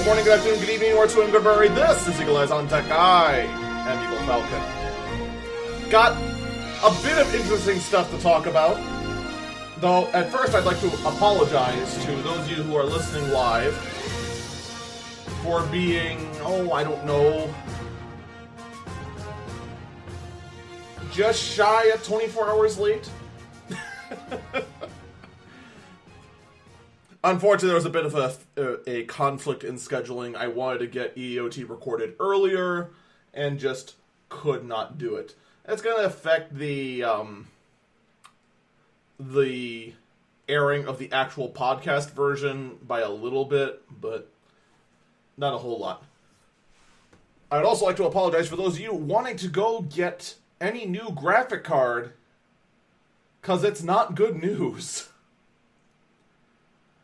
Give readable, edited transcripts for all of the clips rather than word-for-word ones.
Good morning, good afternoon, good evening, or to Goodberry. This is Eagle Eyes on Tech. I am Eagle Falcon. Got a bit of interesting stuff to talk about. Though, at first, I'd like to apologize to those of you who are listening live for being, I don't know, just shy of 24 hours late. Unfortunately, there was a bit of a conflict in scheduling. I wanted to get EOT recorded earlier, and just could not do it. It's going to affect the airing of the actual podcast version by a little bit, but not a whole lot. I'd also like to apologize for those of you wanting to go get any new graphic card, because it's not good news.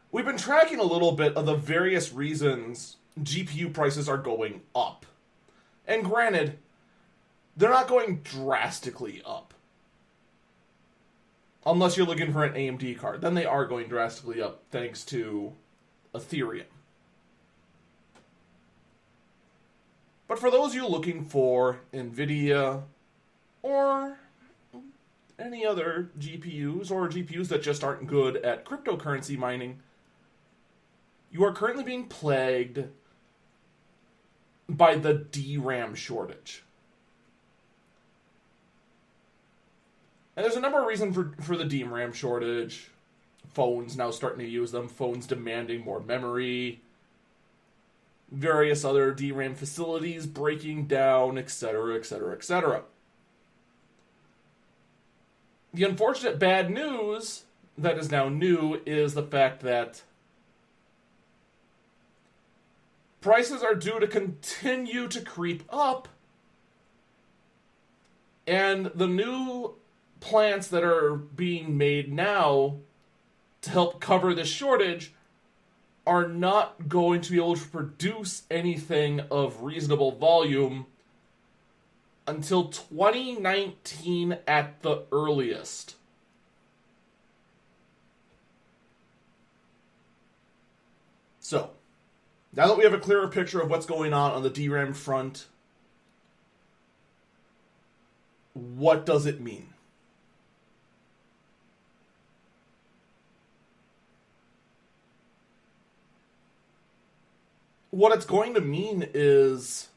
We've been tracking a little bit of the various reasons GPU prices are going up. And granted, they're not going drastically up. Unless you're looking for an AMD card. Then they are going drastically up thanks to Ethereum. But for those of you looking for NVIDIA or any other GPUs or GPUs that just aren't good at cryptocurrency mining, you are currently being plagued by the DRAM shortage. And there's a number of reasons for the DRAM shortage. Phones now starting to use them, phones demanding more memory, various other DRAM facilities breaking down, etc., etc., etc. The unfortunate bad news that is now new is the fact that prices are due to continue to creep up, and the new plants that are being made now to help cover this shortage are not going to be able to produce anything of reasonable volume until 2019 at the earliest. So, now that we have a clearer picture of what's going on the DRAM front, what does it mean? What it's going to mean is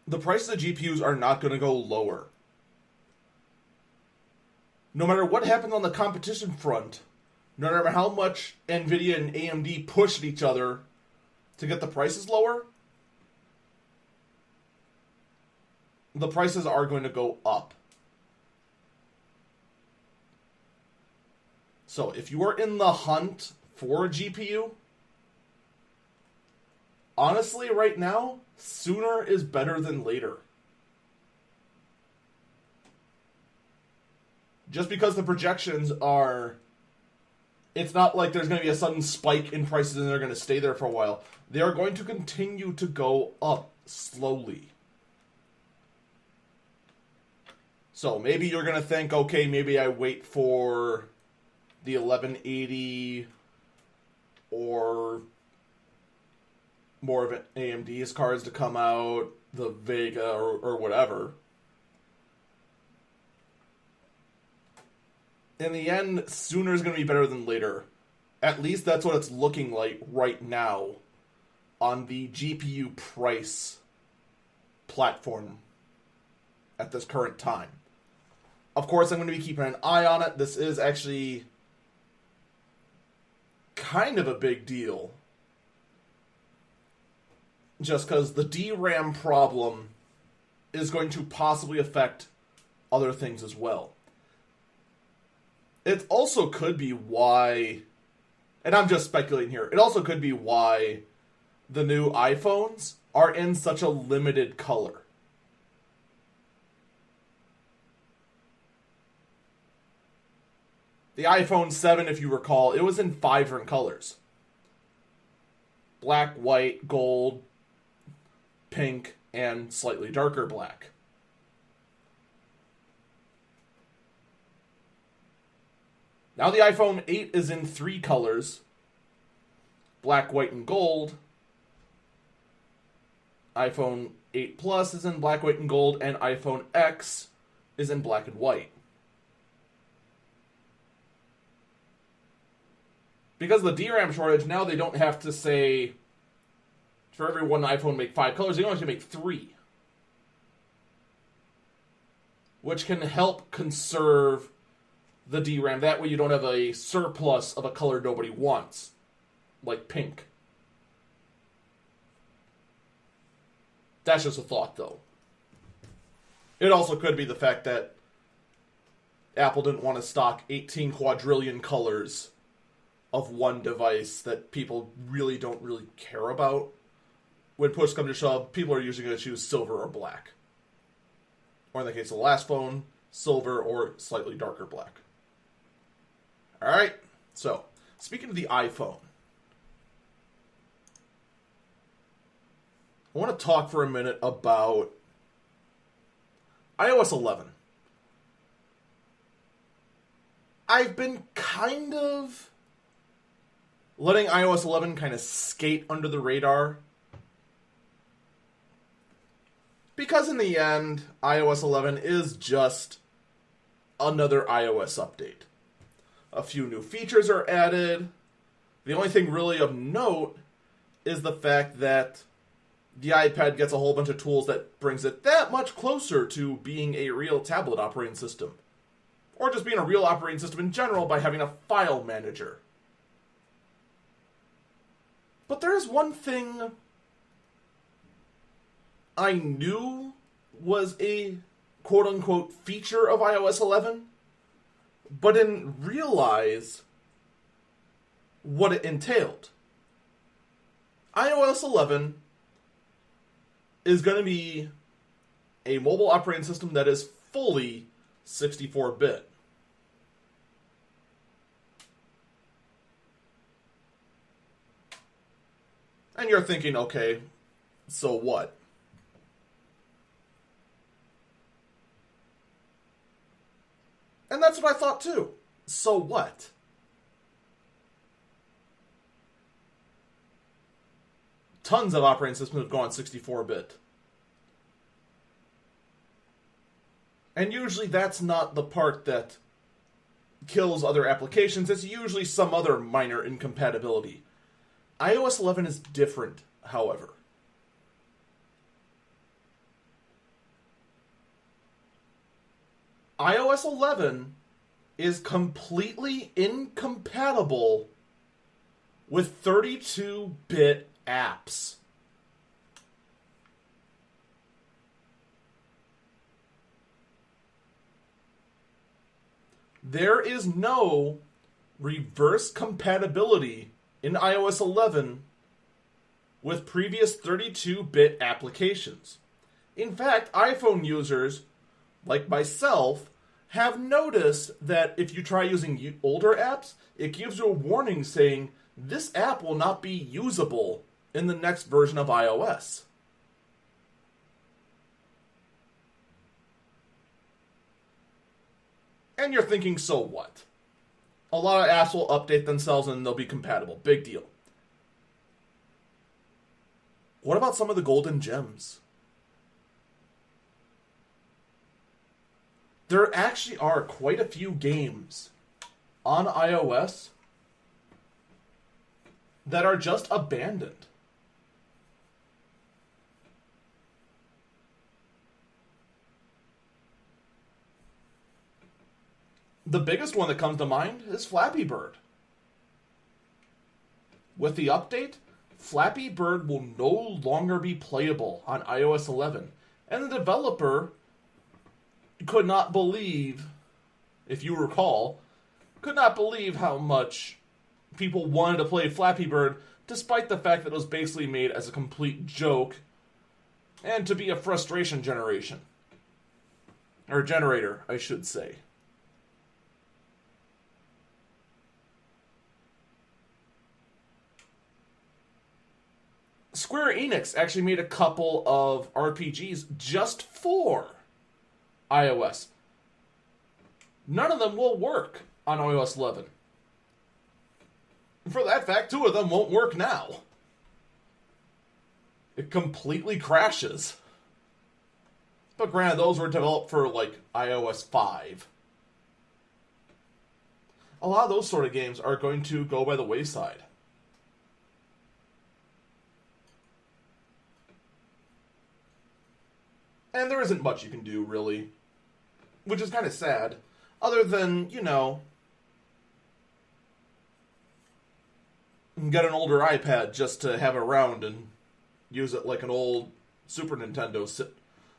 the prices of GPUs are not going to go lower. No matter what happens on the competition front, no matter how much NVIDIA and AMD push at each other to get the prices lower, the prices are going to go up. So if you are in the hunt for a GPU, honestly right now, sooner is better than later. Just because the projections are, it's not like there's going to be a sudden spike in prices and they're going to stay there for a while. They are going to continue to go up slowly. So maybe you're going to think, okay, maybe I wait for the 1180 or more of an AMD's cards to come out, the Vega or whatever. In the end, sooner is going to be better than later. At least that's what it's looking like right now on the GPU price platform at this current time. Of course, I'm going to be keeping an eye on it. This is actually kind of a big deal. Just because the DRAM problem is going to possibly affect other things as well. It also could be why, and I'm just speculating here, it also could be why the new iPhones are in such a limited color. The iPhone 7, if you recall, it was in 5 different colors. Black, white, gold, pink, and slightly darker black. Now the iPhone 8 is in 3 colors: black, white, and gold. iPhone 8 Plus is in black, white, and gold, and iPhone X is in black and white. Because of the DRAM shortage, now they don't have to say, for every one iPhone make 5 colors, they only have to make 3. Which can help conserve the DRAM. That way you don't have a surplus of a color nobody wants, like pink. That's just a thought, though. It also could be the fact that Apple didn't want to stock 18 quadrillion colors of one device that people don't really care about. When push comes to shove, people are usually going to choose silver or black. Or in the case of the last phone, silver or slightly darker black. Alright, so, speaking of the iPhone, I want to talk for a minute about iOS 11. I've been kind of letting iOS 11 kind of skate under the radar. Because in the end, iOS 11 is just another iOS update. A few new features are added. The only thing really of note is the fact that the iPad gets a whole bunch of tools that brings it that much closer to being a real tablet operating system. Or just being a real operating system in general by having a file manager. But there is one thing I knew was a quote-unquote feature of iOS 11, but didn't realize what it entailed. iOS 11 is going to be a mobile operating system that is fully 64-bit. And you're thinking, okay, so what? And that's what I thought too. So what? Tons of operating systems have gone 64-bit. And usually that's not the part that kills other applications. It's usually some other minor incompatibility. iOS 11 is different, however. iOS 11 is completely incompatible with 32-bit apps. There is no reverse compatibility in iOS 11 with previous 32-bit applications. In fact, iPhone users, like myself, have noticed that if you try using older apps, it gives you a warning saying, this app will not be usable in the next version of iOS. And you're thinking, so what? A lot of apps will update themselves and they'll be compatible. Big deal. What about some of the golden gems? There actually are quite a few games on iOS that are just abandoned. The biggest one that comes to mind is Flappy Bird. With the update, Flappy Bird will no longer be playable on iOS 11. And the developer could not believe, if you recall, could not believe how much people wanted to play Flappy Bird, despite the fact that it was basically made as a complete joke and to be a frustration generation. Or generator, I should say. Square Enix actually made a couple of RPGs just for iOS. None of them will work on iOS 11. For that fact, 2 of them won't work now. It completely crashes. But granted, those were developed for, like, iOS 5. A lot of those sort of games are going to go by the wayside. And there isn't much you can do, really. Which is kind of sad. Other than, you know, get an older iPad just to have it around and use it like an old Super Nintendo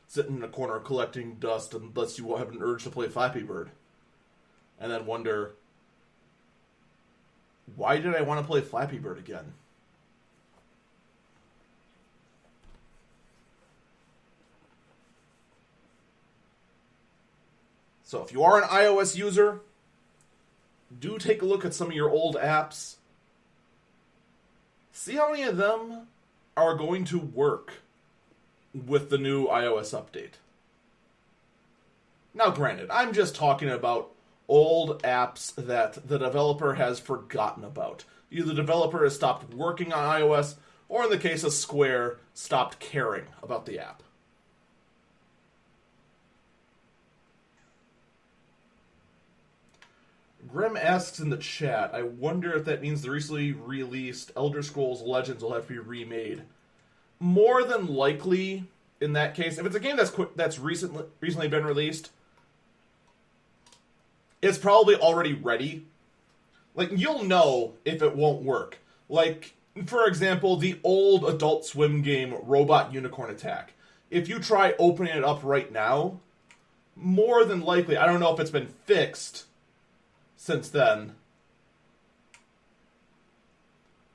sitting in a corner collecting dust unless you have an urge to play Flappy Bird. And then wonder, why did I want to play Flappy Bird again? So if you are an iOS user, do take a look at some of your old apps. See how many of them are going to work with the new iOS update. Now granted, I'm just talking about old apps that the developer has forgotten about. Either the developer has stopped working on iOS, or in the case of Square, stopped caring about the app. Grim asks in the chat, I wonder if that means the recently released Elder Scrolls Legends will have to be remade. More than likely, in that case, if it's a game that's recently been released, it's probably already ready. Like, you'll know if it won't work. Like, for example, the old Adult Swim game Robot Unicorn Attack. If you try opening it up right now, more than likely, I don't know if it's been fixed since then,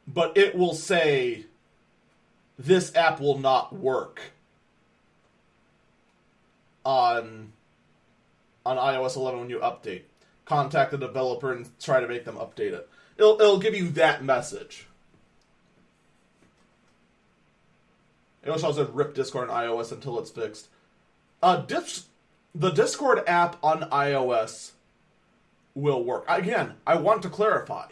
but it will say, this app will not work on iOS 11 when you update. Contact the developer and try to make them update it. It'll give you that message. It also says rip Discord on iOS until it's fixed. The Discord app on iOS will work. Again, I want to clarify.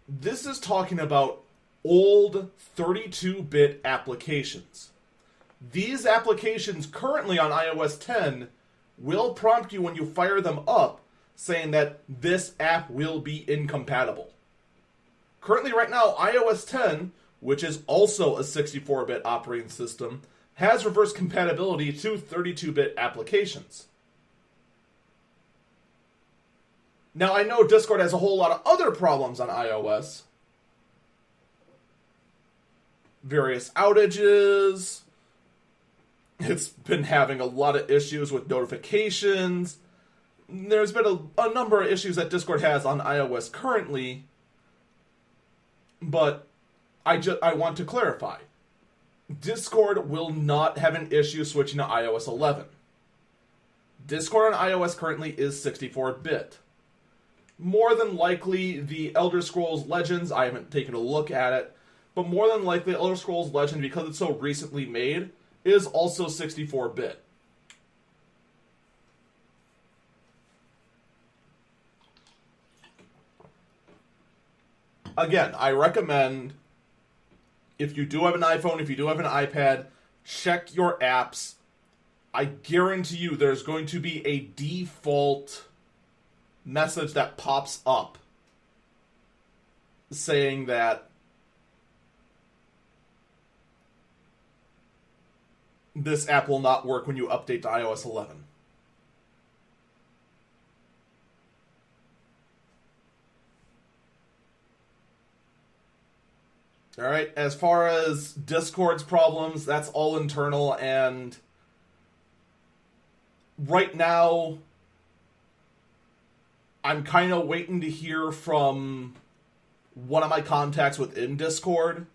This is talking about old 32-bit applications. These applications currently on iOS 10 will prompt you when you fire them up saying that this app will be incompatible. Currently right now, iOS 10, which is also a 64-bit operating system, has reverse compatibility to 32-bit applications. Now, I know Discord has a whole lot of other problems on iOS. Various outages. It's been having a lot of issues with notifications. There's been a number of issues that Discord has on iOS currently. But I want to clarify. Discord will not have an issue switching to iOS 11. Discord on iOS currently is 64-bit. More than likely, the Elder Scrolls Legends, I haven't taken a look at it, but more than likely, Elder Scrolls Legend, because it's so recently made, is also 64-bit. Again, I recommend, if you do have an iPhone, if you do have an iPad, check your apps. I guarantee you there's going to be a default message that pops up saying that this app will not work when you update to iOS 11. Alright, as far as Discord's problems, that's all internal, and right now I'm kind of waiting to hear from one of my contacts within Discord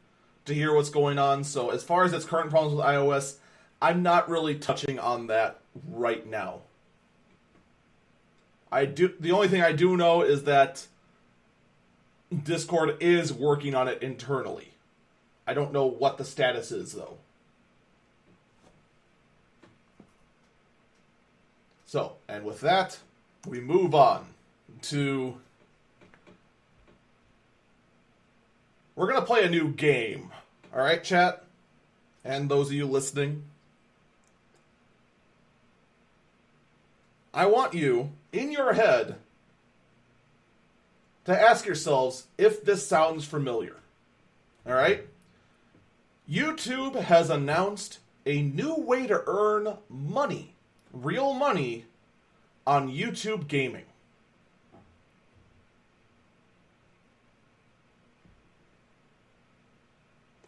to hear what's going on. So as far as its current problems with iOS, I'm not really touching on that right now. The only thing I do know is that Discord is working on it internally. I don't know what the status is, though. So, and with that, we move on to We're going to play a new game. All right, chat? And those of you listening. I want you, in your head, to ask yourselves if this sounds familiar. All right? YouTube has announced a new way to earn money, real money, on YouTube gaming.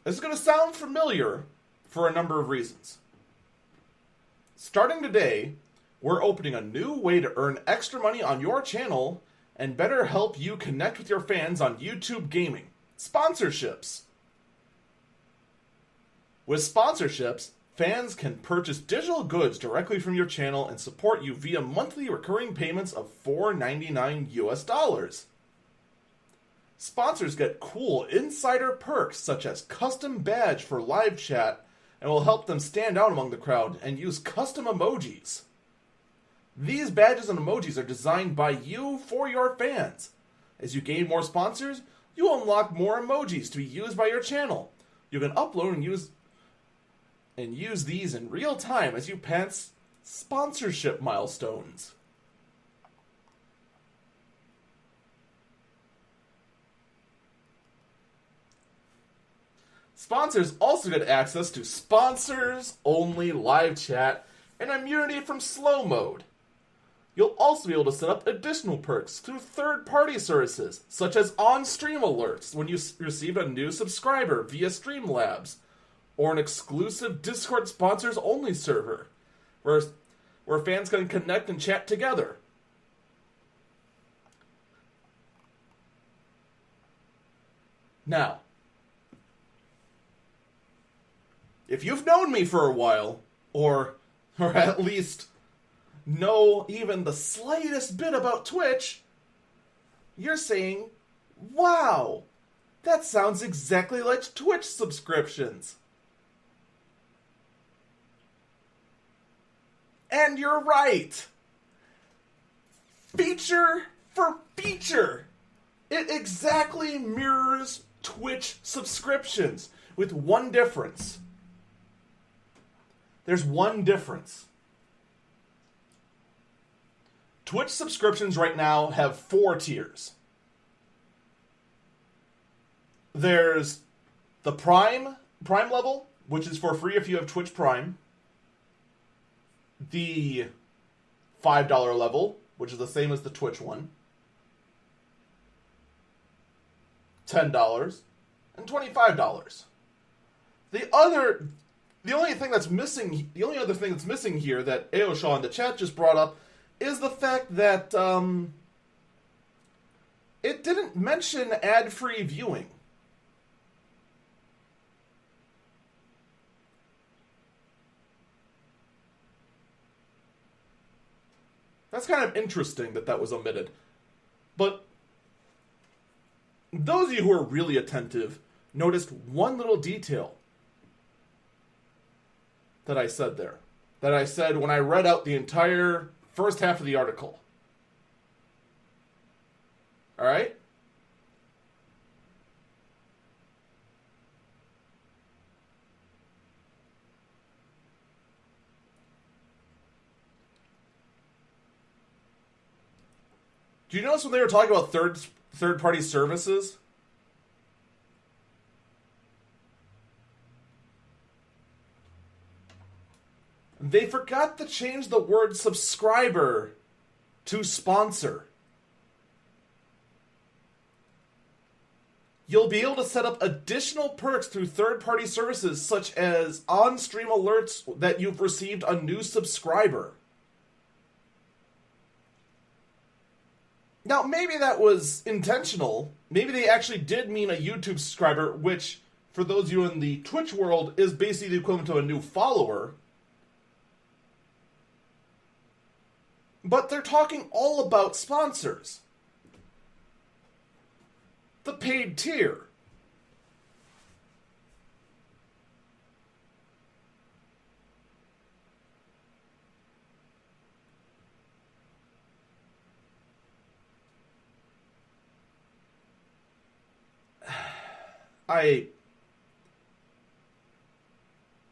This is going to sound familiar for a number of reasons. Starting today, we're opening a new way to earn extra money on your channel and better help you connect with your fans on YouTube gaming. Sponsorships. With sponsorships, fans can purchase digital goods directly from your channel and support you via monthly recurring payments of $4.99 US. Sponsors get cool insider perks such as custom badge for live chat and will help them stand out among the crowd and use custom emojis. These badges and emojis are designed by you for your fans. As you gain more sponsors, you unlock more emojis to be used by your channel. You can upload and use these in real time as you pass sponsorship milestones. Sponsors also get access to sponsors-only live chat and immunity from slow mode. You'll also be able to set up additional perks through third-party services, such as on-stream alerts when you receive a new subscriber via Streamlabs, or an exclusive Discord sponsors-only server, where fans can connect and chat together. Now, if you've known me for a while, or at least know even the slightest bit about Twitch, you're saying, wow, that sounds exactly like Twitch subscriptions. And you're right. Feature for feature, it exactly mirrors Twitch subscriptions, with one difference. There's one difference. Twitch subscriptions right now have 4 tiers. There's the Prime level, which is for free if you have Twitch Prime. The $5 level, which is the same as the Twitch one. $10 and $25. The other The only other thing that's missing here that Aoshaw in the chat just brought up is the fact that it didn't mention ad-free viewing. That's kind of interesting that was omitted. But those of you who are really attentive noticed one little detail that I said there. That I said when I read out the entire first half of the article. Alright? Do you notice when they were talking about third-party services? They forgot to change the word subscriber to sponsor. You'll be able to set up additional perks through third-party services such as on-stream alerts that you've received a new subscriber. Now, maybe that was intentional. Maybe they actually did mean a YouTube subscriber, which, for those of you in the Twitch world, is basically the equivalent to a new follower. But they're talking all about sponsors. The paid tier.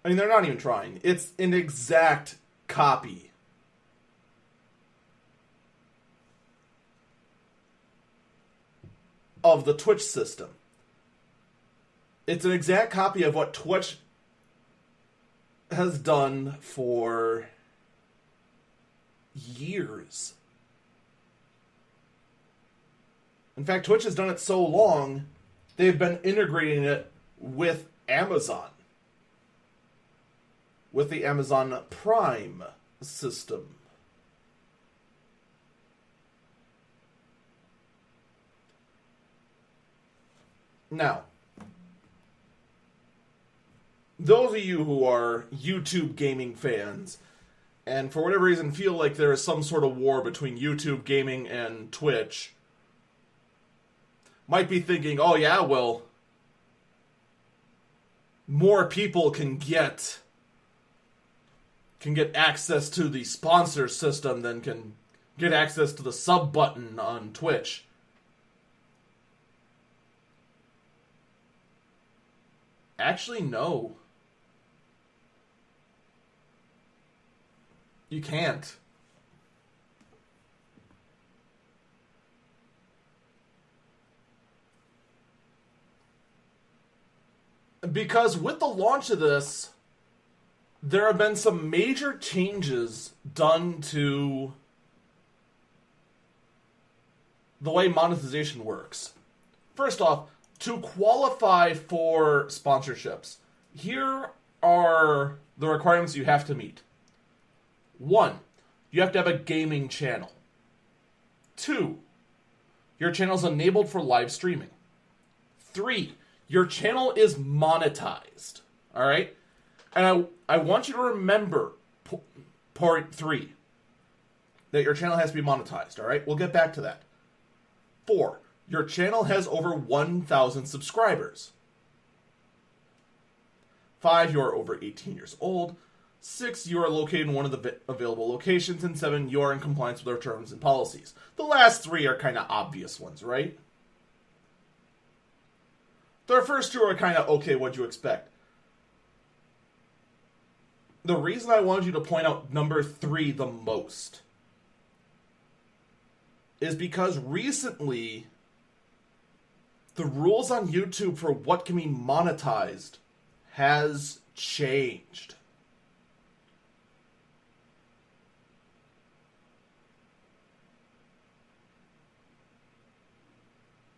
I mean, they're not even trying. It's an exact copy of the Twitch system. It's an exact copy of what Twitch has done for years. In fact, Twitch has done it so long, they've been integrating it with Amazon. With the Amazon Prime system. Now, those of you who are YouTube gaming fans, and for whatever reason feel like there is some sort of war between YouTube gaming and Twitch, might be thinking, oh yeah, well, more people can get access to the sponsor system than can get access to the sub button on Twitch. Actually, no. You can't. Because with the launch of this, there have been some major changes done to the way monetization works. First off, to qualify for sponsorships, here are the requirements you have to meet. 1, you have to have a gaming channel. 2, your channel is enabled for live streaming. 3, your channel is monetized. Alright? And I want you to remember part 3. That your channel has to be monetized, alright? We'll get back to that. 4, your channel has over 1,000 subscribers. 5, you are over 18 years old. 6, you are located in one of the available locations. And 7, you are in compliance with our terms and policies. The last 3 are kind of obvious ones, right? The first 2 are kind of, okay, what'd you expect? The reason I wanted you to point out number 3 the most is because recently the rules on YouTube for what can be monetized has changed.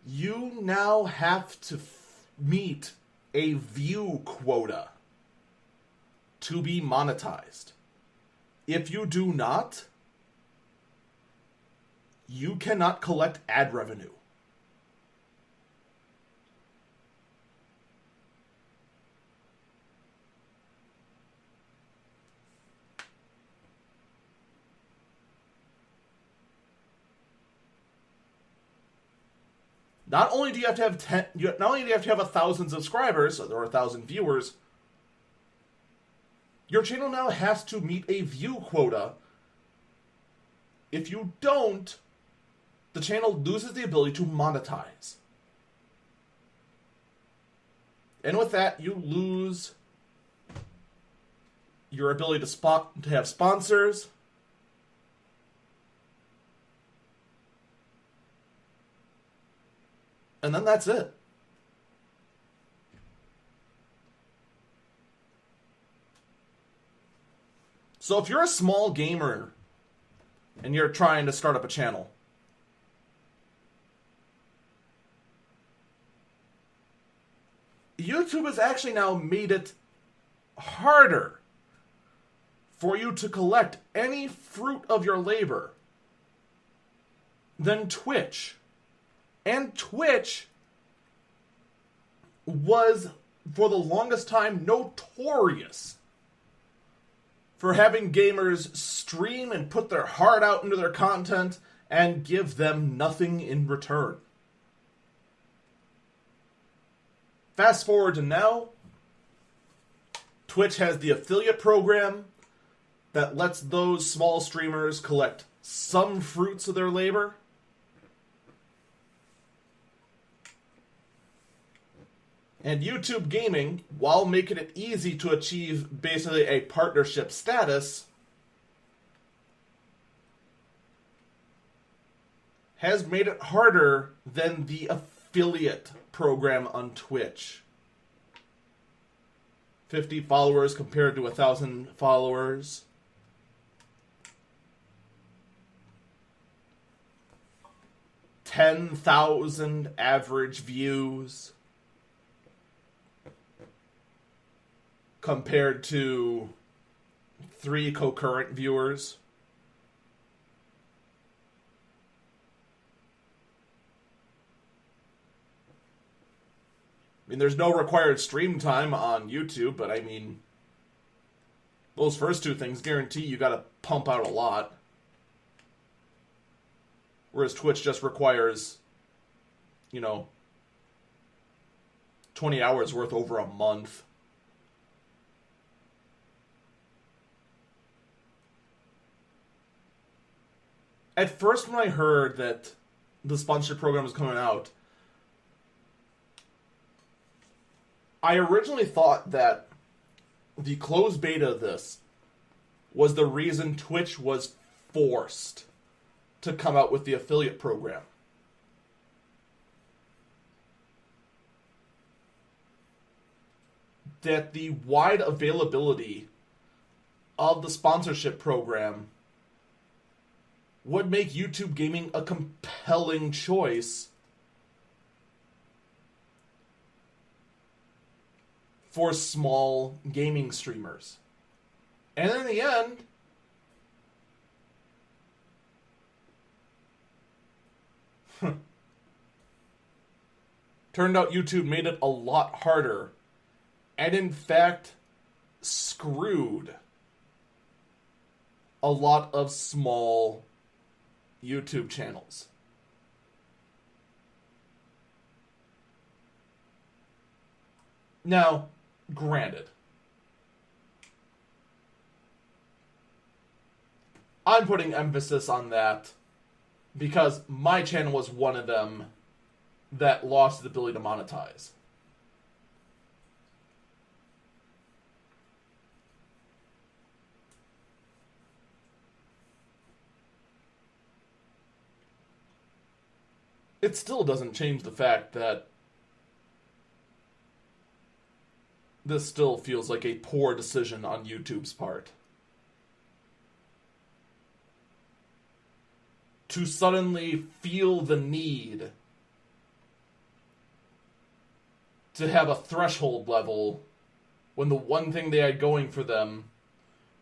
You now have to meet a view quota to be monetized. If you do not, you cannot collect ad revenue. Not only do you have to have 1,000 subscribers or 1,000 viewers, your channel now has to meet a view quota. If you don't, the channel loses the ability to monetize. And with that, you lose your ability to have sponsors. And then that's it. So if you're a small gamer and you're trying to start up a channel, YouTube has actually now made it harder for you to collect any fruit of your labor than Twitch. And Twitch was, for the longest time, notorious for having gamers stream and put their heart out into their content and give them nothing in return. Fast forward to now, Twitch has the affiliate program that lets those small streamers collect some fruits of their labor. And YouTube Gaming, while making it easy to achieve basically a partnership status, has made it harder than the affiliate program on Twitch. 50 followers compared to 1,000 followers. $10,000 average views compared to 3 concurrent viewers. I mean, there's no required stream time on YouTube, but I mean, those first 2 things guarantee you gotta pump out a lot. Whereas Twitch just requires, 20 hours worth over a month. At first, when I heard that the sponsorship program was coming out, I originally thought that the closed beta of this was the reason Twitch was forced to come out with the affiliate program. That the wide availability of the sponsorship program would make YouTube Gaming a compelling choice for small gaming streamers. And in the end, turned out YouTube made it a lot harder, and in fact screwed a lot of small YouTube channels. Now, granted, I'm putting emphasis on that because my channel was one of them that lost the ability to monetize. It still doesn't change the fact that this still feels like a poor decision on YouTube's part. To suddenly feel the need to have a threshold level when the one thing they had going for them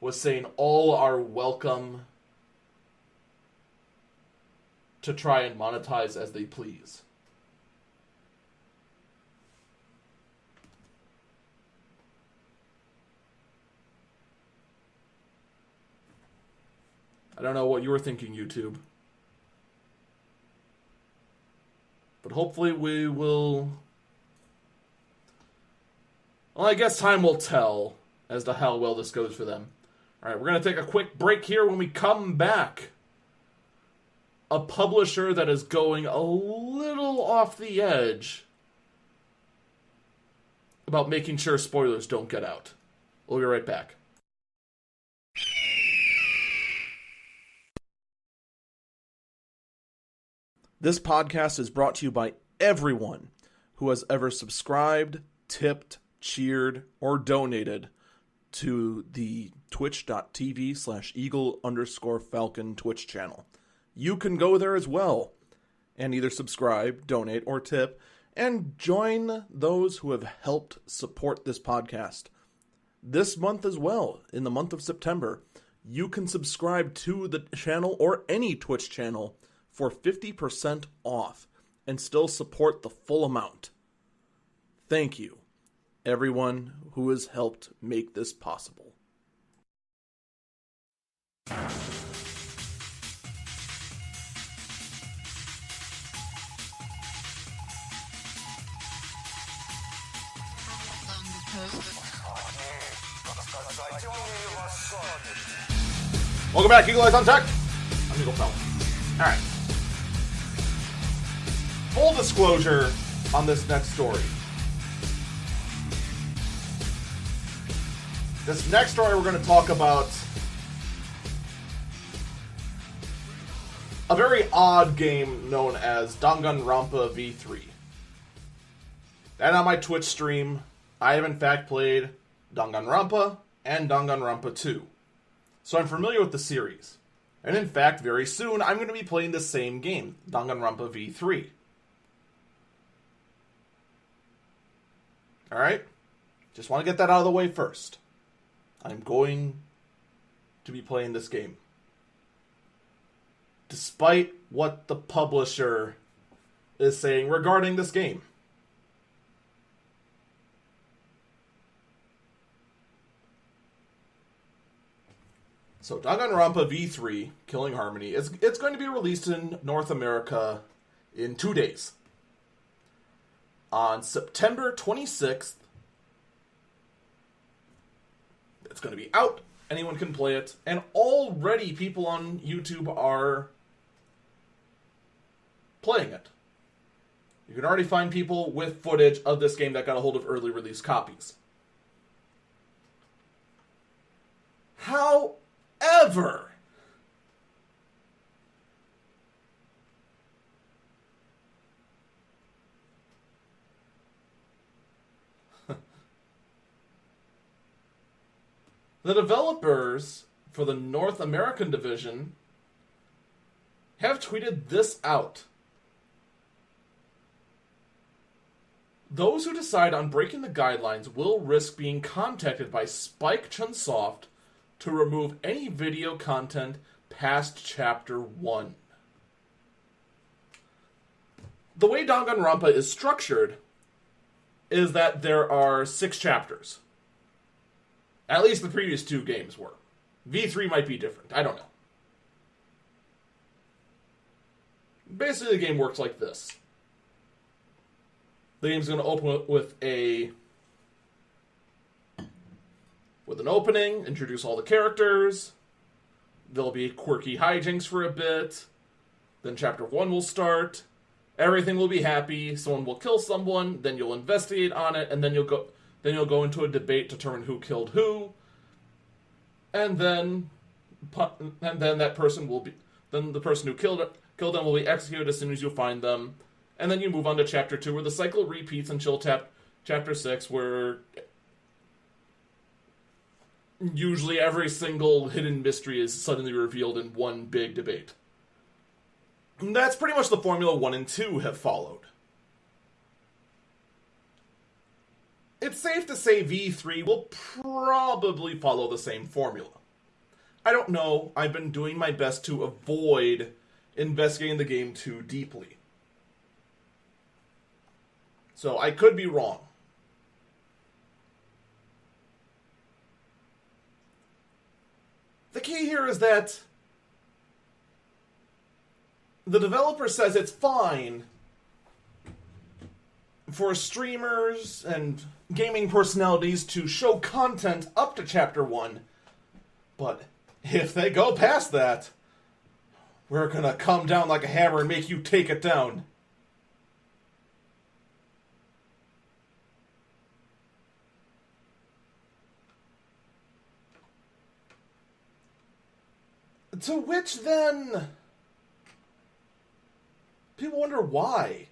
was saying all are welcome to try and monetize as they please. I don't know what you were thinking, YouTube. But hopefully we will... Well, I guess time will tell as to how well this goes for them. Alright, we're going to take a quick break here. When we come back, a publisher that is going a little off the edge about making sure spoilers don't get out. We'll be right back. This podcast is brought to you by everyone who has ever subscribed, tipped, cheered, or donated to the twitch.tv/eagle_falcon Twitch channel. You can go there as well and either subscribe, donate, or tip, and join those who have helped support this podcast. This month as well, in the month of September, you can subscribe to the channel or any Twitch channel for 50% off and still support the full amount. Thank you, everyone who has helped make this possible. Welcome back, Eagle Eyes on Tech. I'm Eagle Fell. Alright. Full disclosure on this next story. This next story we're going to talk about a very odd game known as Danganronpa V3. And on my Twitch stream, I have in fact played Danganronpa and Danganronpa 2. So I'm familiar with the series. And in fact, very soon, I'm going to be playing the same game, Danganronpa V3. Alright? Just want to get that out of the way first. I'm going to be playing this game. Despite what the publisher is saying regarding this game. So Danganronpa V3, Killing Harmony, it's going to be released in North America in 2 days. On September 26th, it's going to be out. Anyone can play it. And already people on YouTube are playing it. You can already find people with footage of this game that got a hold of early release copies. However, the developers for the North American division have tweeted this out. Those who decide on breaking the guidelines will risk being contacted by Spike Chunsoft to remove any video content past Chapter 1. The way Danganronpa is structured is that there are 6 chapters. At least the previous 2 games were. V3 might be different. I don't know. Basically, the game works like this. The game's going to open with an opening, introduce all the characters. There'll be quirky hijinks for a bit. Then Chapter 1 will start. Everything will be happy. Someone will kill someone. Then you'll investigate on it, and then you'll go into a debate to determine who killed who. And then that person will be... Then the person who killed them will be executed as soon as you find them. And then you move on to Chapter 2, where the cycle repeats until Chapter 6, where usually every single hidden mystery is suddenly revealed in one big debate. And that's pretty much the formula 1 and 2 have followed. It's safe to say V3 will probably follow the same formula. I don't know. I've been doing my best to avoid investigating the game too deeply. So I could be wrong. The key here is that the developer says it's fine for streamers and gaming personalities to show content up to Chapter 1, but if they go past that, we're gonna come down like a hammer and make you take it down. To which then, people wonder why.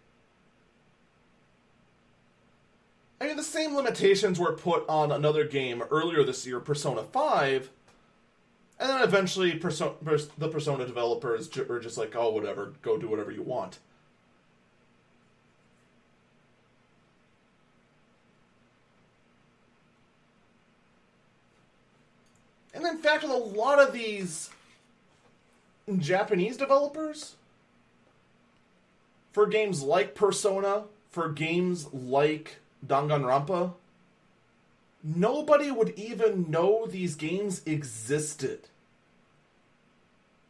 I mean, the same limitations were put on another game earlier this year, Persona 5, and then eventually the Persona developers were just like, oh, whatever, go do whatever you want. And in fact, with a lot of these Japanese developers, for games like Persona, for games like Danganronpa, nobody would even know these games existed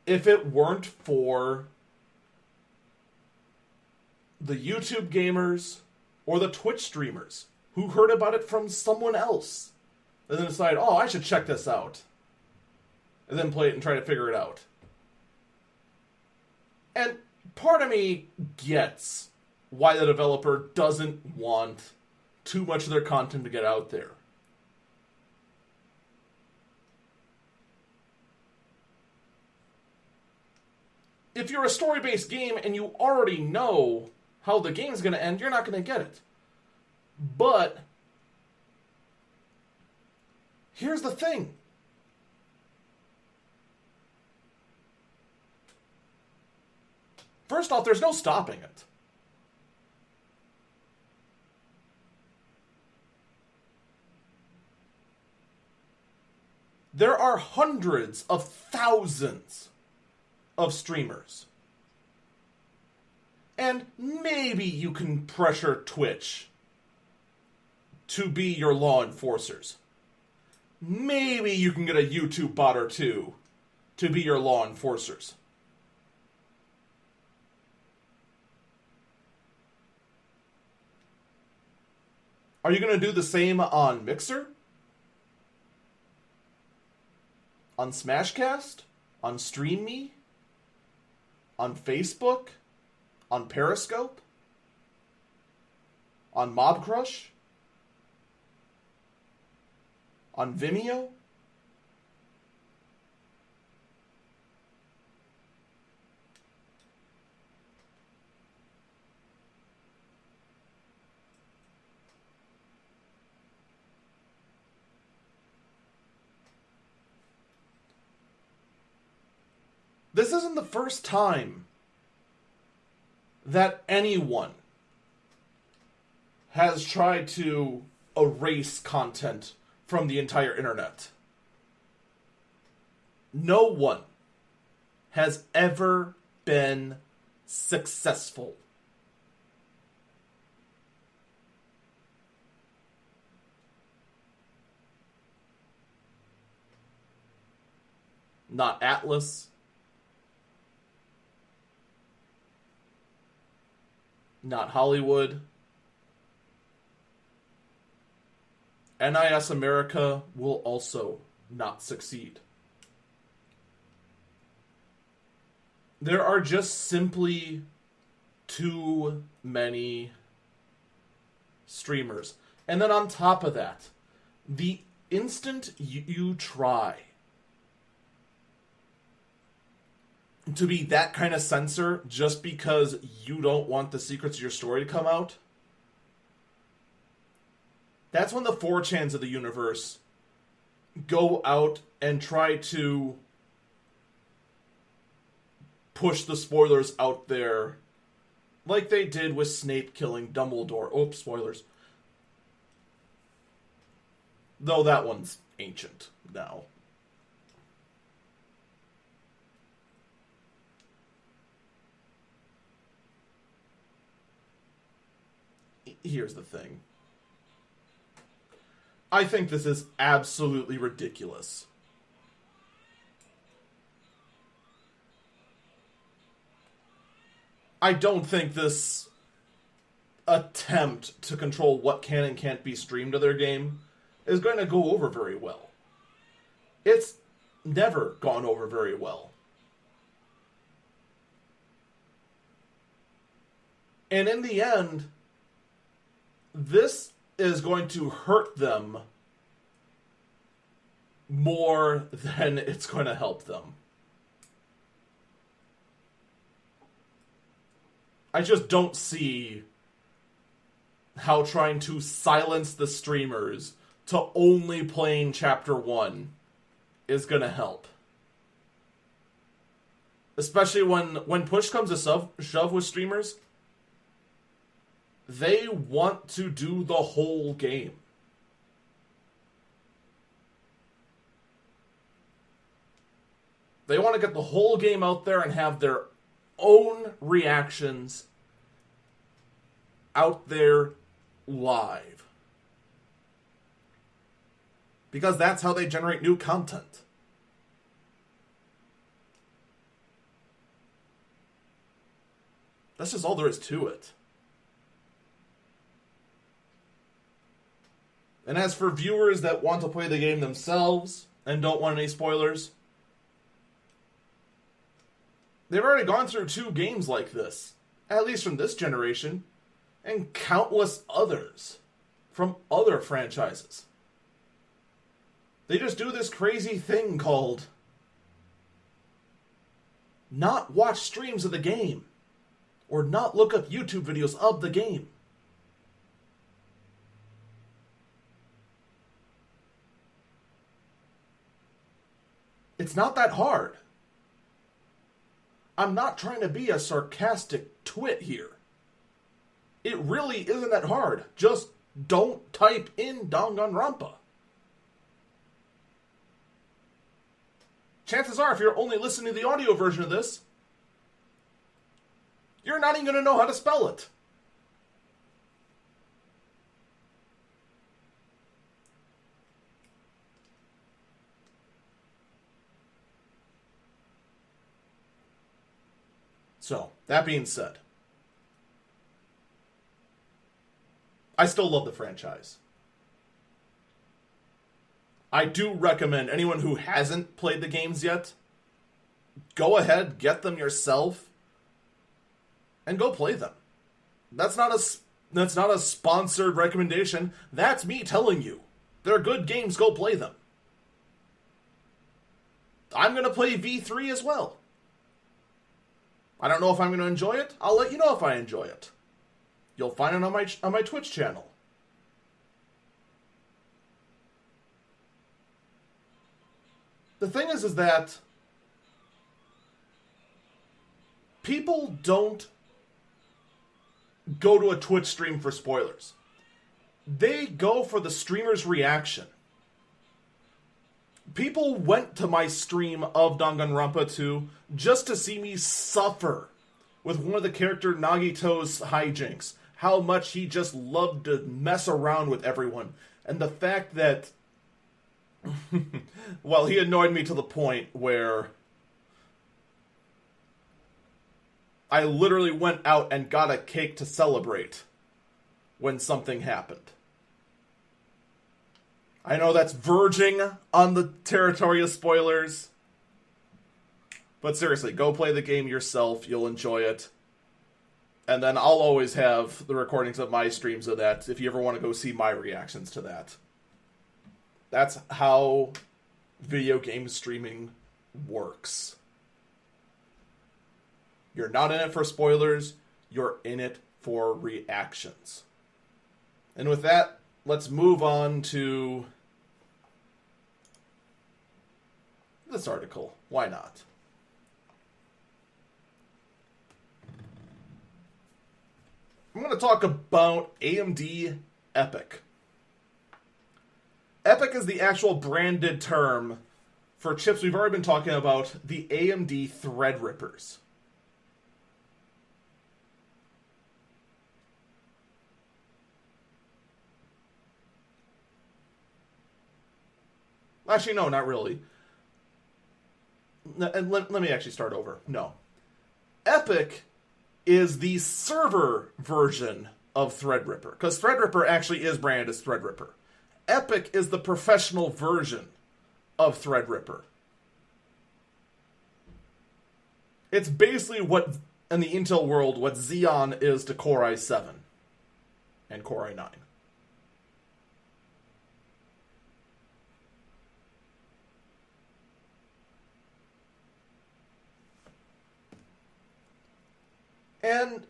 if it weren't for the YouTube gamers or the Twitch streamers who heard about it from someone else and then decided, oh, I should check this out, and then play it and try to figure it out. And part of me gets why the developer doesn't want too much of their content to get out there. if you're a story-based game and you already know how the game's going to end, you're not going to get it. But here's the thing. First off, there's no stopping it. There are hundreds of thousands of streamers. And maybe you can pressure Twitch to be your law enforcers. Maybe you can get a YouTube bot or two to be your law enforcers. Are you going to do the same on Mixer? On Smashcast? On StreamMe? On Facebook? On Periscope? On MobCrush? On Vimeo? This isn't the first time that anyone has tried to erase content from the entire internet. No one has ever been successful. Not Atlas. Not Hollywood. NIS America will also not succeed. There are just simply too many streamers. And then on top of that, the instant you try to be that kind of censor just because you don't want the secrets of your story to come out, that's when the 4chans of the universe go out and try to push the spoilers out there like they did with Snape killing Dumbledore. Oops, spoilers. Though that one's ancient now. Here's the thing. I think this is absolutely ridiculous. I don't think this attempt to control what can and can't be streamed to their game is going to go over very well. It's never gone over very well. And in the end, this is going to hurt them more than it's going to help them. I just don't see how trying to silence the streamers to only playing Chapter 1 is going to help. Especially when push comes to shove with streamers, they want to do the whole game. They want to get the whole game out there and have their own reactions out there live. Because that's how they generate new content. That's just all there is to it. And as for viewers that want to play the game themselves and don't want any spoilers, they've already gone through 2 games like this, at least from this generation, and countless others from other franchises. They just do this crazy thing called not watch streams of the game, or not look up YouTube videos of the game. It's not that hard. I'm not trying to be a sarcastic twit here. It really isn't that hard. Just don't type in Danganronpa. Chances are, if you're only listening to the audio version of this, you're not even going to know how to spell it. So, that being said, I still love the franchise. I do recommend anyone who hasn't played the games yet, go ahead, get them yourself, and go play them. That's not a sponsored recommendation. That's me telling you. They're good games, go play them. I'm going to play V3 as well. I don't know if I'm going to enjoy it. I'll let you know if I enjoy it. You'll find it on my Twitch channel. The thing is that people don't go to a Twitch stream for spoilers. They go for the streamer's reaction. People went to my stream of Danganronpa 2 just to see me suffer with one of the character Nagito's hijinks. How much he just loved to mess around with everyone. And the fact that, well, he annoyed me to the point where I literally went out and got a cake to celebrate when something happened. I know that's verging on the territory of spoilers. But seriously, go play the game yourself. You'll enjoy it. And then I'll always have the recordings of my streams of that if you ever want to go see my reactions to that. That's how video game streaming works. You're not in it for spoilers. You're in it for reactions. And with that, let's move on to this article. Why not? I'm going to talk about AMD EPYC. EPYC is the actual branded term for chips we've already been talking about, the AMD Threadrippers. Actually, no, not really. And let me actually start over. No. EPYC is the server version of Threadripper, because Threadripper actually is branded as Threadripper. EPYC is the professional version of Threadripper. It's basically what, in the Intel world, what Xeon is to Core i7 and Core i9. And,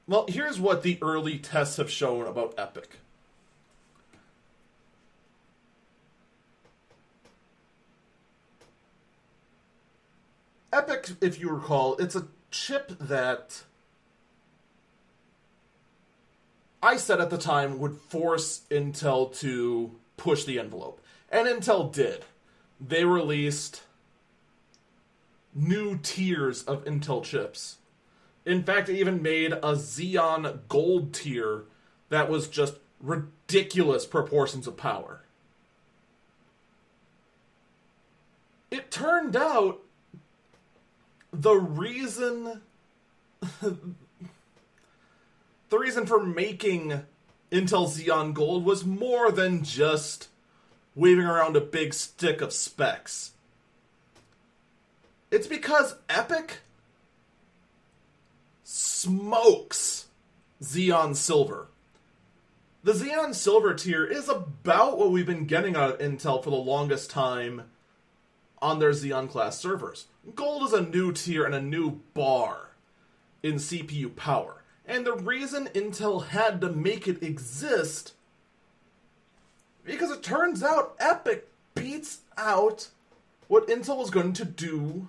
well, here's what the early tests have shown about EPYC. EPYC, if you recall, it's a chip that I said at the time would force Intel to push the envelope. And Intel did. They released new tiers of Intel chips. In fact, they even made a Xeon Gold tier that was just ridiculous proportions of power. It turned out the reason for making Intel Xeon Gold was more than just waving around a big stick of specs. It's because EPYC smokes Xeon Silver. The Xeon Silver tier is about what we've been getting out of Intel for the longest time on their Xeon class servers. Gold is a new tier and a new bar in CPU power. And the reason Intel had to make it exist, because it turns out EPYC beats out what Intel was going to do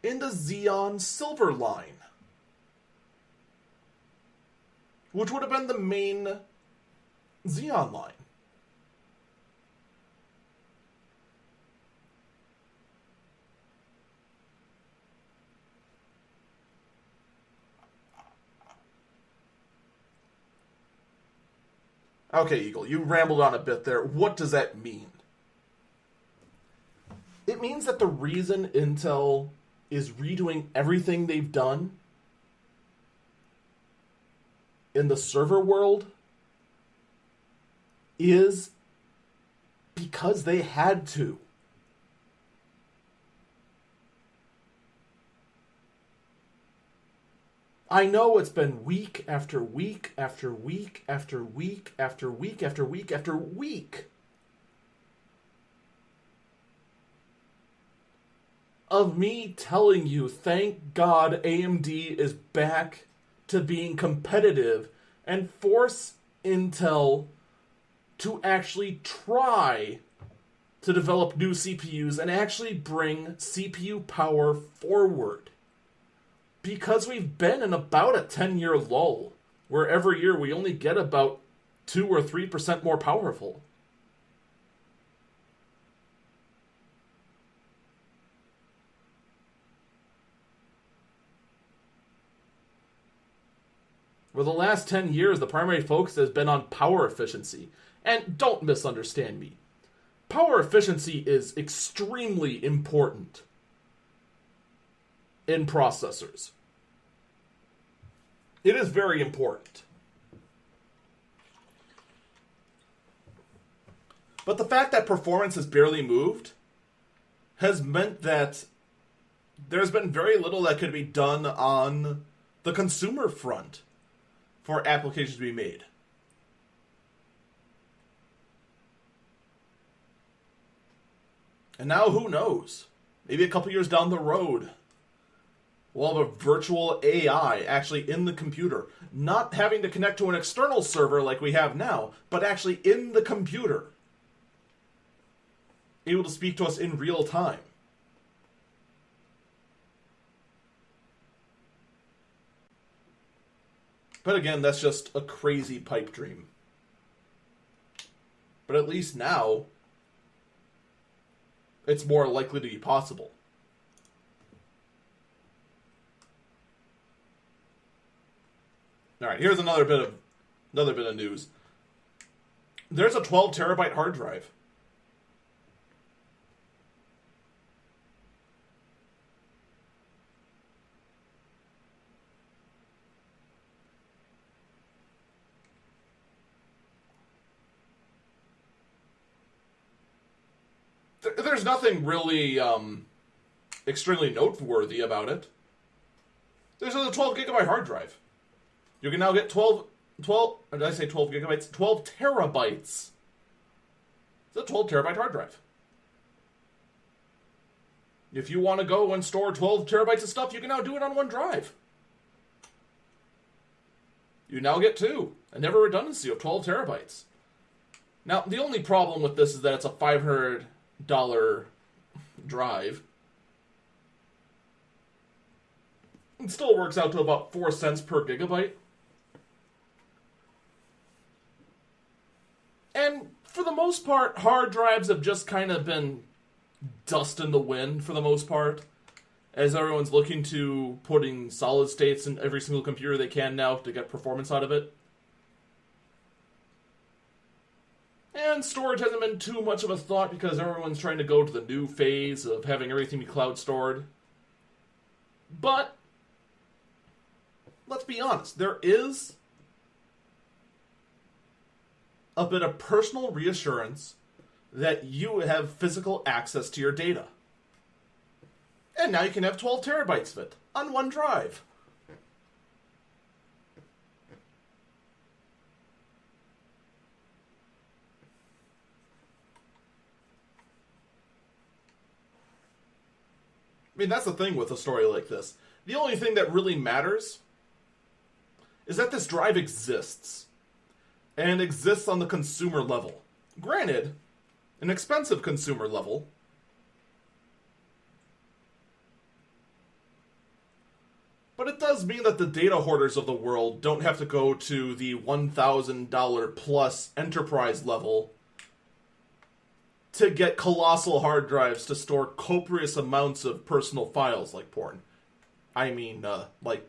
in the Xeon Silver line, which would have been the main Xeon line. Okay, Eagle, you rambled on a bit there. What does that mean? It means that the reason Intel is redoing everything they've done in the server world is because they had to. I know it's been week after week after week after week after week after week after week of me telling you, thank God AMD is back to being competitive and force Intel to actually try to develop new CPUs and actually bring CPU power forward. Because we've been in about a 10-year lull, where every year we only get about 2 or 3% more powerful. For the last 10 years, the primary focus has been on power efficiency. And don't misunderstand me. Power efficiency is extremely important in processors. It is very important. But the fact that performance has barely moved has meant that there's been very little that could be done on the consumer front for applications to be made. And now who knows? Maybe a couple years down the road, we'll have a virtual AI actually in the computer. Not having to connect to an external server like we have now, but actually in the computer. Able to speak to us in real time. But again, that's just a crazy pipe dream. But at least now, it's more likely to be possible. All right, here's another bit of news. There's a 12 terabyte hard drive. There's nothing really extremely noteworthy about it. There's a 12 gigabyte hard drive. You can now get 12, did I say 12 gigabytes? 12 terabytes. It's a 12 terabyte hard drive. If you want to go and store 12 terabytes of stuff, you can now do it on one drive. You now get two. A never redundancy of 12 terabytes. Now, the only problem with this is that it's a $500 drive. It still works out to about 4 cents per gigabyte. And for the most part, hard drives have just kind of been dust in the wind for the most part, as everyone's looking to putting solid states in every single computer they can now to get performance out of it. And storage hasn't been too much of a thought because everyone's trying to go to the new phase of having everything be cloud stored. But let's be honest, there is a bit of personal reassurance that you have physical access to your data. And now you can have 12 terabytes of it on one drive. mean, that's the thing with a story like this. The only thing that really matters is that this drive exists. And exists on the consumer level. Granted, an expensive consumer level. But it does mean that the data hoarders of the world don't have to go to the $1,000 plus enterprise level to get colossal hard drives to store copious amounts of personal files like porn. I mean, like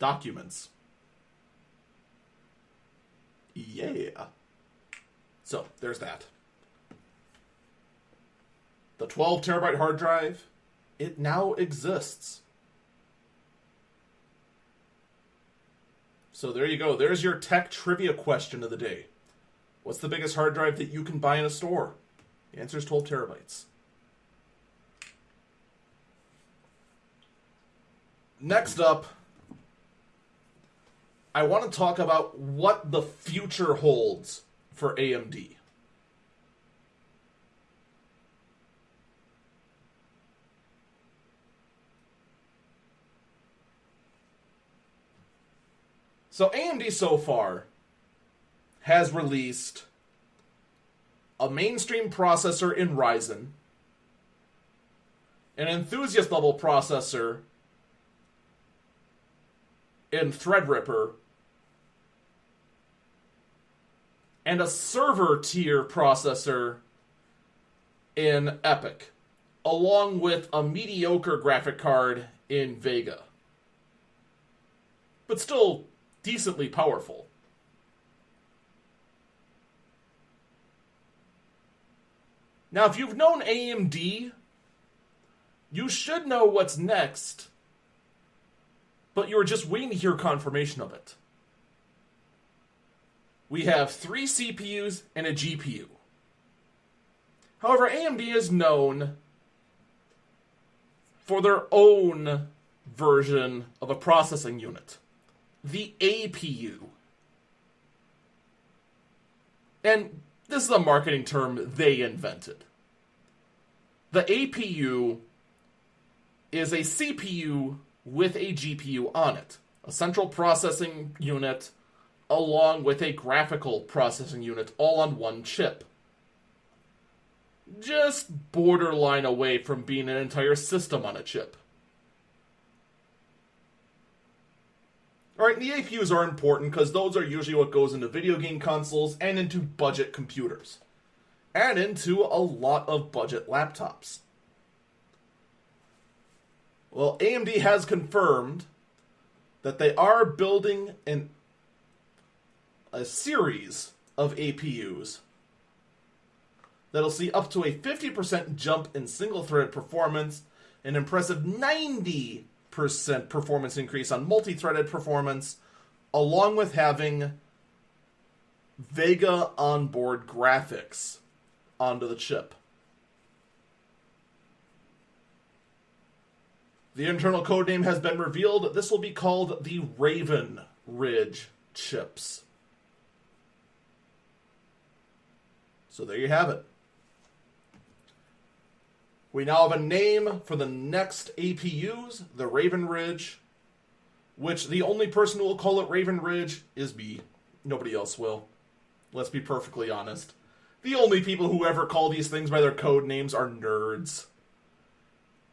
documents. Yeah. So, there's that. The 12 terabyte hard drive, it now exists. So there you go. There's your tech trivia question of the day. What's the biggest hard drive that you can buy in a store? The answer is 12 terabytes. Next up, I want to talk about what the future holds for AMD. So AMD so far has released a mainstream processor in Ryzen, an enthusiast level processor in Threadripper, and a server tier processor in Epic, along with a mediocre graphic card in Vega. But still decently powerful. Now, if you've known AMD, you should know what's next, but you were just waiting to hear confirmation of it. We have 3 CPUs and a GPU. However, AMD is known for their own version of a processing unit, the APU. And this is a marketing term they invented. The APU is a CPU with a GPU on it, a central processing unit along with a graphical processing unit all on one chip. Just borderline away from being an entire system on a chip. Alright, the APUs are important because those are usually what goes into video game consoles and into budget computers. And into a lot of budget laptops. Well, AMD has confirmed that they are building a series of APUs that'll see up to a 50% jump in single-threaded performance, an impressive 90% performance increase on multi-threaded performance, along with having Vega onboard graphics onto the chip. The internal codename has been revealed. This will be called the Raven Ridge chips. So there you have it. We now have a name for the next APUs, the Raven Ridge, which the only person who will call it Raven Ridge is me. Nobody else will. Let's be perfectly honest. The only people who ever call these things by their code names are nerds.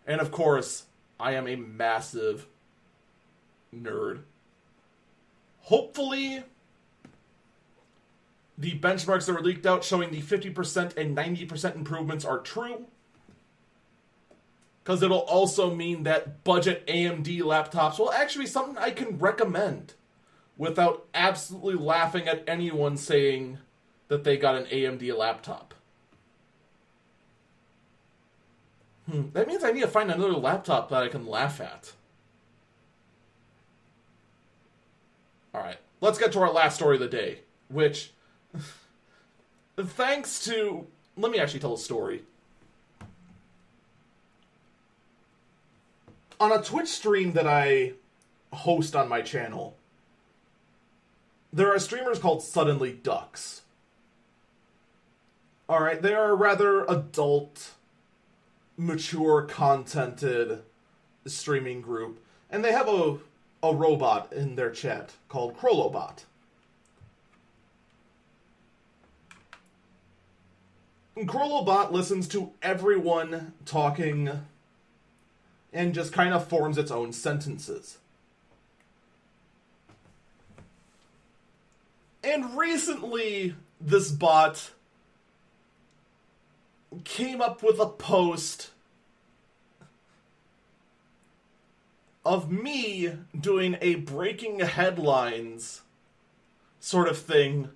And of course, I am a massive nerd. Hopefully, the benchmarks that were leaked out showing the 50% and 90% improvements are true. Because it'll also mean that budget AMD laptops will actually be something I can recommend without absolutely laughing at anyone saying that they got an AMD laptop. That means I need to find another laptop that I can laugh at. Alright, let's get to our last story of the day, which, thanks to... Let me actually tell a story. On a Twitch stream that I host on my channel, there are streamers called Suddenly Ducks. Alright, they are rather adult, mature contented streaming group, and they have a robot in their chat called Krolobot. And Krolobot listens to everyone talking and just kind of forms its own sentences. And recently, this bot came up with a post of me doing a breaking headlines sort of thing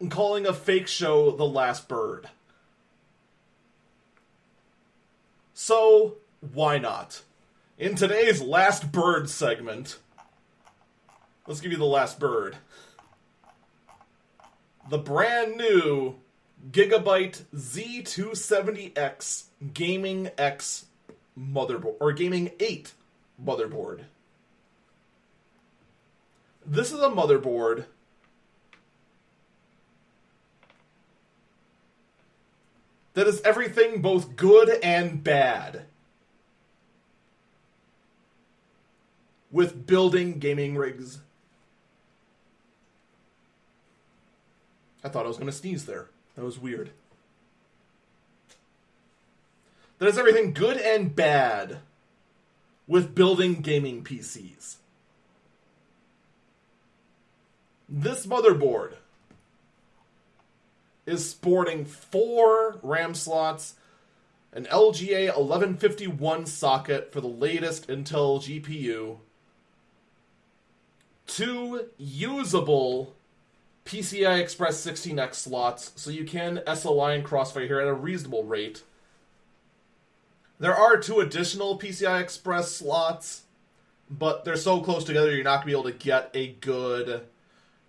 and calling a fake show The Last Bird. So, why not? In today's Last Bird segment, let's give you The Last Bird. The brand new Gigabyte Z270X Gaming X motherboard, or Gaming 8 motherboard. This is a motherboard that is everything both good and bad with building gaming rigs. I thought I was going to sneeze there. That was weird. That is everything good and bad with building gaming PCs. This motherboard is sporting 4 RAM slots, an LGA 1151 socket for the latest Intel GPU, 2 usable PCI Express 16X slots, so you can SLI and Crossfire here at a reasonable rate. There are 2 additional PCI Express slots, but they're so close together you're not going to be able to get a good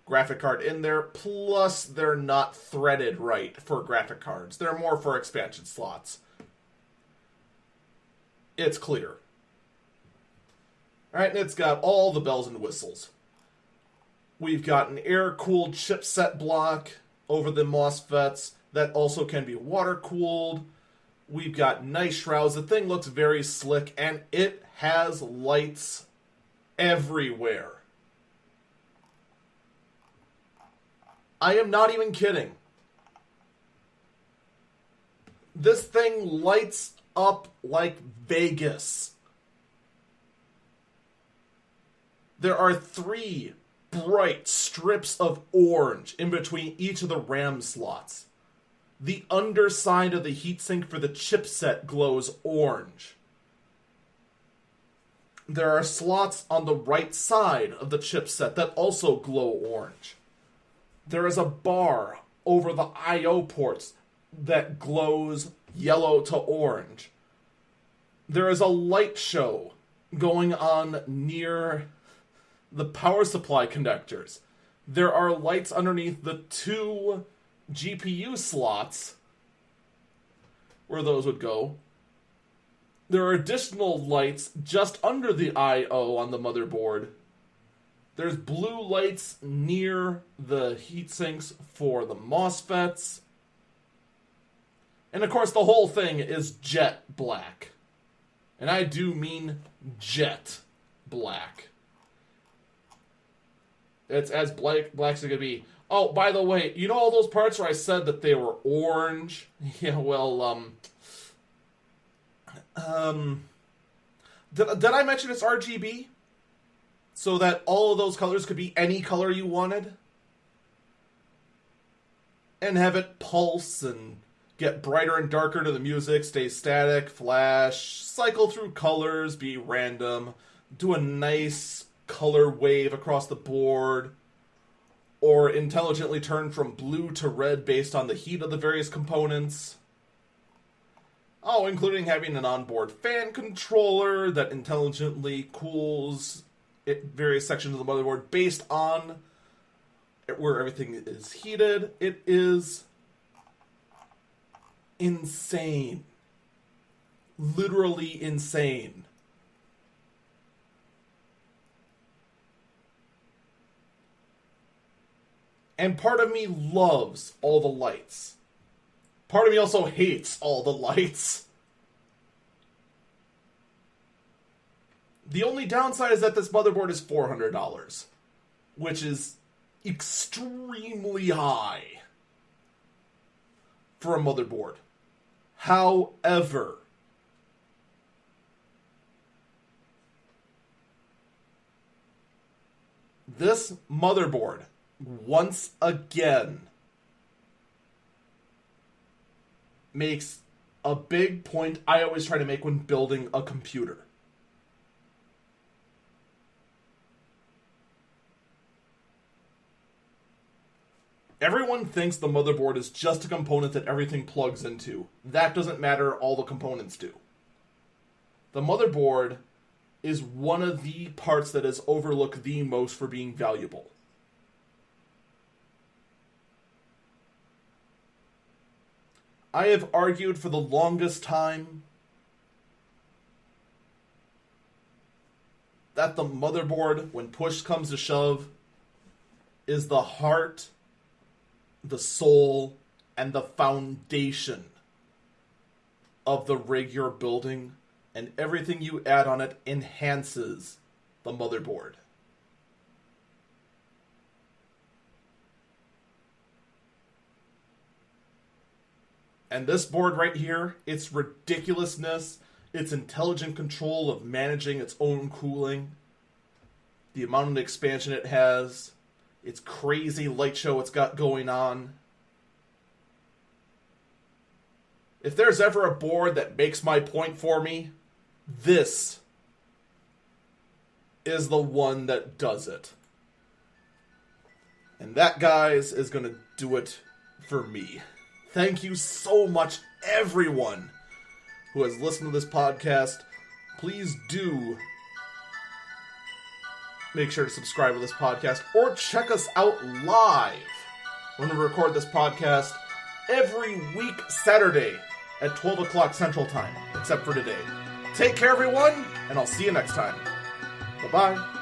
graphic card in there. Plus, they're not threaded right for graphic cards. They're more for expansion slots. It's clear. Alright, and it's got all the bells and whistles. We've got an air-cooled chipset block over the MOSFETs that also can be water-cooled. We've got nice shrouds. The thing looks very slick, and it has lights everywhere. I am not even kidding. This thing lights up like Vegas. There are 3 bright strips of orange in between each of the RAM slots. The underside of the heatsink for the chipset glows orange. There are slots on the right side of the chipset that also glow orange. There is a bar over the I/O ports that glows yellow to orange. There is a light show going on near the power supply connectors. There are lights underneath the 2 GPU slots where those would go. There are additional lights just under the I/O on the motherboard. There's blue lights near the heatsinks for the MOSFETs. And of course the whole thing is jet black. And I do mean jet black. It's as black as it could be. Oh, by the way, you know all those parts where I said that they were orange? Yeah, well, did I mention it's RGB? So that all of those colors could be any color you wanted? And have it pulse and get brighter and darker to the music, stay static, flash, cycle through colors, be random, do a nice color wave across the board, or intelligently turn from blue to red based on the heat of the various components. Oh, including having an onboard fan controller that intelligently cools various sections of the motherboard based on where everything is heated. It is insane. Literally insane. And part of me loves all the lights. Part of me also hates all the lights. The only downside is that this motherboard is $400, which is extremely high for a motherboard. However, this motherboard, once again, makes a big point I always try to make when building a computer. Everyone thinks the motherboard is just a component that everything plugs into. That doesn't matter, all the components do. The motherboard is one of the parts that is overlooked the most for being valuable. I have argued for the longest time that the motherboard, when push comes to shove, is the heart, the soul, and the foundation of the rig you're building, and everything you add on it enhances the motherboard. And this board right here, its ridiculousness, its intelligent control of managing its own cooling, the amount of expansion it has, its crazy light show it's got going on. If there's ever a board that makes my point for me, this is the one that does it. And that, guys, is going to do it for me. Thank you so much, everyone who has listened to this podcast. Please do make sure to subscribe to this podcast or check us out live when we record this podcast every week Saturday at 12 o'clock Central Time, except for today. Take care, everyone, and I'll see you next time. Bye-bye.